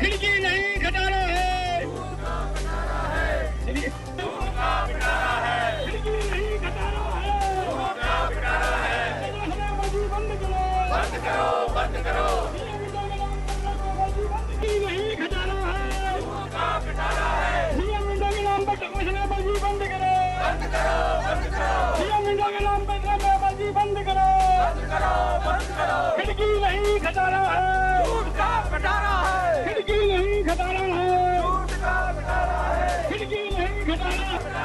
खिड़की नहीं खटारा है, खिड़की नहीं खटारा है, बंद करो, बंद करो, बंद करो, नहीं खटारा है, सीएम विंडो के नाम पर टकोसलेबाजी बंद करो, बंद करो, बंद करो, सीएम विंडो के नाम पर टकोसलेबाजी बंद करो, बंद करो, बंद करो, खिड़की नहीं खटारा है, झूठ का खटारा है, खिड़की नहीं खटारा है, झूठ का खटारा है, खिड़की नहीं खटारा है,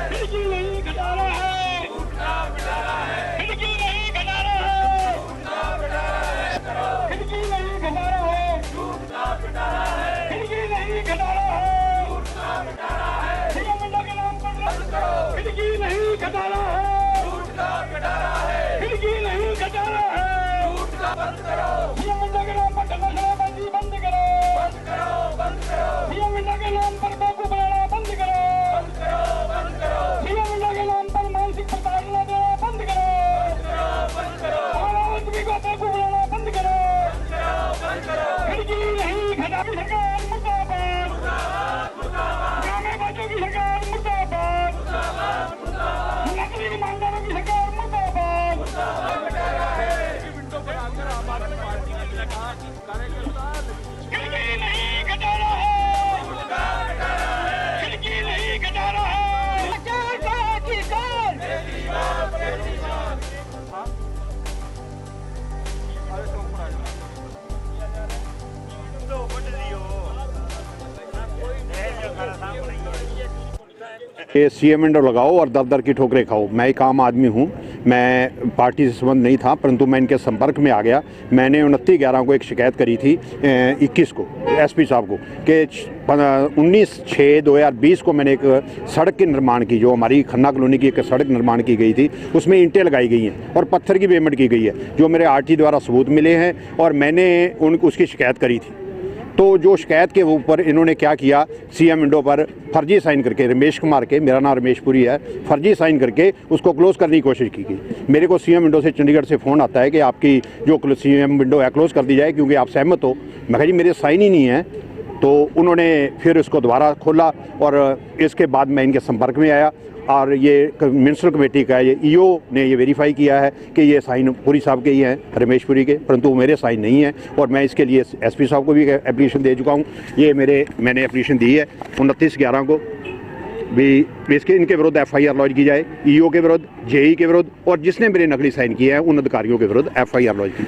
खिड़की नहीं खटारा है, झूठ का खटारा है, खिड़की नहीं खटारा है, झूठ का खटारा है, खिड़की नहीं खटारा है, झूठ का खटारा है, खिड़की नहीं खटारा है, झूठ का खटारा है, सीएम विंडो के नाम पर बंद करो, खिड़की नहीं खटारा है, झूठ का खटारा है, खिड़की नहीं खटारा है, झूठ का बंद करो, सीएम विंडो के नाम पर टकोसलेबाजी बंद करो, बंद करो, बंद करो, सीएम विंडो के नाम पर बेवकूफ बनाना बंद करो, बंद करो, बंद करो, सीएम विंडो के नाम पर मानसिक प्रताड़ना देना बंद करो, बंद करो, बंद करो, आदमी को बेवकूफ बनाना बंद करो, बंद करो, बंद करो, खिड़की नहीं खटारा सरकार मुर्दाबाद, मुर्दाबाद, मुर्दाबाद, ग्रामीणवासियों की सरकार मुर्दाबाद, मुर्दाबाद, मुर्दाबाद, नकली ईमानदारों की सरकार मुर्दाबाद, मुर्दाबाद, खिड़की नहीं खटारा है, खिड़की नहीं खटारा है, ये सीएम विंडो लगाओ और दर दर की ठोकरें खाओ। मैं एक आम आदमी हूँ, मैं पार्टी से संबंध नहीं था, परंतु मैं इनके संपर्क में आ गया। मैंने 29/11 को एक शिकायत करी थी 21 को एसपी साहब को कि 19/6/2020 को मैंने एक सड़क के निर्माण की, जो हमारी खन्ना कॉलोनी की एक सड़क निर्माण की गई थी, उसमें ईंटें लगाई गई हैं और पत्थर की पेमेंट की गई है, जो मेरे आरटी द्वारा सबूत मिले हैं और मैंने उसकी शिकायत करी थी। तो जो शिकायत के ऊपर इन्होंने क्या किया, सीएम विंडो पर फर्जी साइन करके, रमेश कुमार के, मेरा नाम रमेश पुरी है, फर्जी साइन करके उसको क्लोज़ करने की कोशिश की गई। मेरे को सीएम विंडो से चंडीगढ़ से फ़ोन आता है कि आपकी जो सीएम विंडो है क्लोज़ कर दी जाए क्योंकि आप सहमत हो। मैं कहा जी मेरे साइन ही नहीं है। तो उन्होंने फिर उसको दोबारा खोला और इसके बाद मैं इनके संपर्क में आया और ये म्यूनसिपल कमेटी का ये ईओ ने ये वेरीफाई किया है कि ये साइन पुरी साहब के ही हैं, रमेश पुरी के, परंतु मेरे साइन नहीं है और मैं इसके लिए एसपी साहब को भी एप्लीकेशन दे चुका हूँ। ये मैंने एप्लीकेशन दी है 29/11 को भी इसके इनके विरुद्ध एफआईआर लॉन्च की जाए, ईओ के विरुद्ध, जेई के विरुद्ध और जिसने मेरे नकली साइन किए हैं उन अधिकारियों के विरुद्ध एफआईआर लॉन्च की।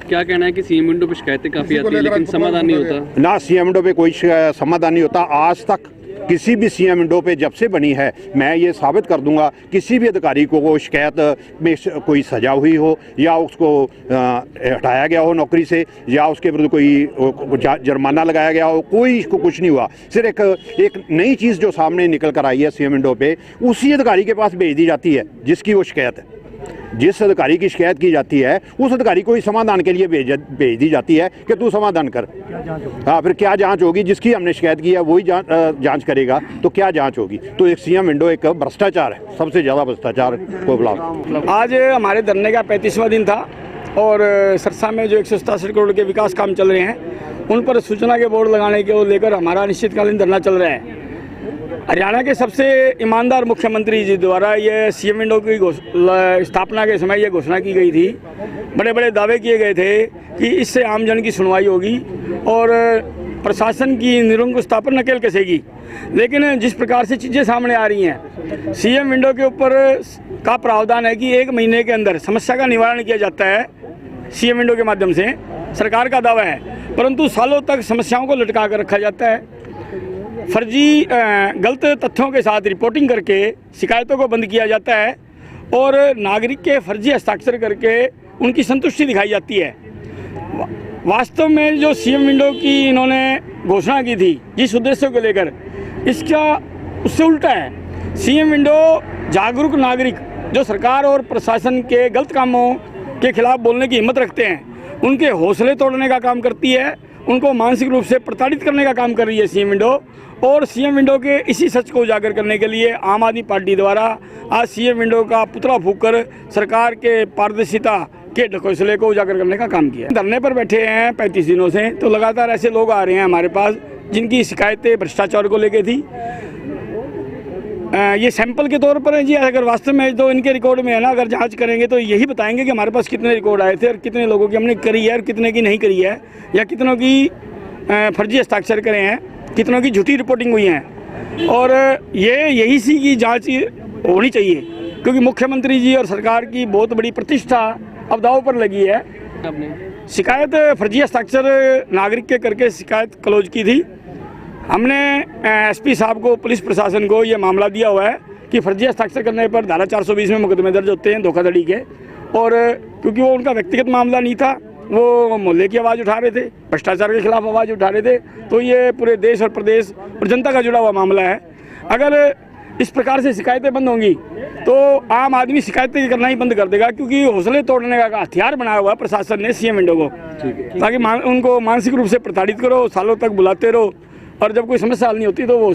क्या कहना है कि सीएम विंडो पे शिकायतें काफ़ी आती है लेकिन समाधान नहीं होता? ना सीएम विंडो पे कोई समाधान नहीं होता। आज तक किसी भी सीएम विंडो पे जब से बनी है, मैं ये साबित कर दूंगा किसी भी अधिकारी को शिकायत में कोई सजा हुई हो या उसको हटाया गया हो नौकरी से या उसके विरुद्ध कोई जुर्माना लगाया गया हो, कोई इसको कुछ नहीं हुआ। सिर्फ एक नई चीज़ जो सामने निकल कर आई है सीएम विंडो पे, उसी अधिकारी के पास भेज दी जाती है जिसकी वो शिकायत है। जिस अधिकारी की शिकायत की जाती है उस अधिकारी को ही समाधान के लिए भेज दी जाती है कि तू समाधान कर। हाँ, फिर क्या जांच होगी? जिसकी हमने शिकायत की है वही जांच करेगा, तो क्या जांच होगी? तो एक सीएम विंडो एक भ्रष्टाचार है, सबसे ज़्यादा भ्रष्टाचार को बुलाओ। आज हमारे धरने का 35वां दिन था और सरसा में जो 187 करोड़ के विकास काम चल रहे हैं उन पर सूचना के बोर्ड लगाने को लेकर हमारा अनिश्चितकालीन धरना चल रहा है। हरियाणा के सबसे ईमानदार मुख्यमंत्री जी द्वारा ये सीएम विंडो की स्थापना के समय ये घोषणा की गई थी, बड़े बड़े दावे किए गए थे कि इससे आम जन की सुनवाई होगी और प्रशासन की निरंकुशता पर नकेल कसेगी। लेकिन जिस प्रकार से चीज़ें सामने आ रही हैं, सीएम विंडो के ऊपर का प्रावधान है कि 1 महीने के अंदर समस्या का निवारण किया जाता है सीएम विंडो के माध्यम से, सरकार का दावा है, परंतु सालों तक समस्याओं को लटका कर रखा जाता है। फर्जी गलत तथ्यों के साथ रिपोर्टिंग करके शिकायतों को बंद किया जाता है और नागरिक के फर्जी हस्ताक्षर करके उनकी संतुष्टि दिखाई जाती है। वास्तव में जो सीएम विंडो की इन्होंने घोषणा की थी जिस उद्देश्य को लेकर, इसका उससे उल्टा है। सीएम विंडो जागरूक नागरिक जो सरकार और प्रशासन के गलत कामों के खिलाफ बोलने की हिम्मत रखते हैं, उनके हौसले तोड़ने का काम करती है, उनको मानसिक रूप से प्रताड़ित करने का काम कर रही है सीएम विंडो। और सीएम विंडो के इसी सच को उजागर करने के लिए आम आदमी पार्टी द्वारा आज सीएम विंडो का पुतला फूंक कर सरकार के पारदर्शिता के ढकोसले को उजागर करने का काम किया। धरने पर बैठे हैं 35 दिनों से, तो लगातार ऐसे लोग आ रहे हैं हमारे पास जिनकी शिकायतें भ्रष्टाचार को लेकर थी। ये सैंपल के तौर पर है जी। अगर वास्तव में तो इनके रिकॉर्ड में है ना, अगर जांच करेंगे तो यही बताएंगे कि हमारे पास कितने रिकॉर्ड आए थे और कितने लोगों की हमने करी है और कितने की नहीं करी है, या कितनों की फर्जी हस्ताक्षर करे हैं, कितनों की झूठी रिपोर्टिंग हुई है। और यही सी की जांच होनी चाहिए, क्योंकि मुख्यमंत्री जी और सरकार की बहुत बड़ी प्रतिष्ठा अब दांव पर लगी है। शिकायत फर्जी हस्ताक्षर नागरिक के करके शिकायत क्लोज की थी। हमने एसपी साहब को, पुलिस प्रशासन को ये मामला दिया हुआ है कि फर्जी हस्ताक्षर करने पर धारा 420 में मुकदमे दर्ज होते हैं धोखाधड़ी के। और क्योंकि वो उनका व्यक्तिगत मामला नहीं था, वो मोहल्ले की आवाज़ उठा रहे थे, भ्रष्टाचार के खिलाफ आवाज़ उठा रहे थे, तो ये पूरे देश और प्रदेश और जनता का जुड़ा हुआ मामला है। अगर इस प्रकार से शिकायतें बंद होंगी तो आम आदमी शिकायतें करना ही बंद कर देगा, क्योंकि हौसले तोड़ने का हथियार बनाया हुआ है प्रशासन ने सीएम विंडो को, ताकि उनको मानसिक रूप से प्रताड़ित करो, सालों तक बुलाते रहो, और जब कोई समस्या हल नहीं होती तो वो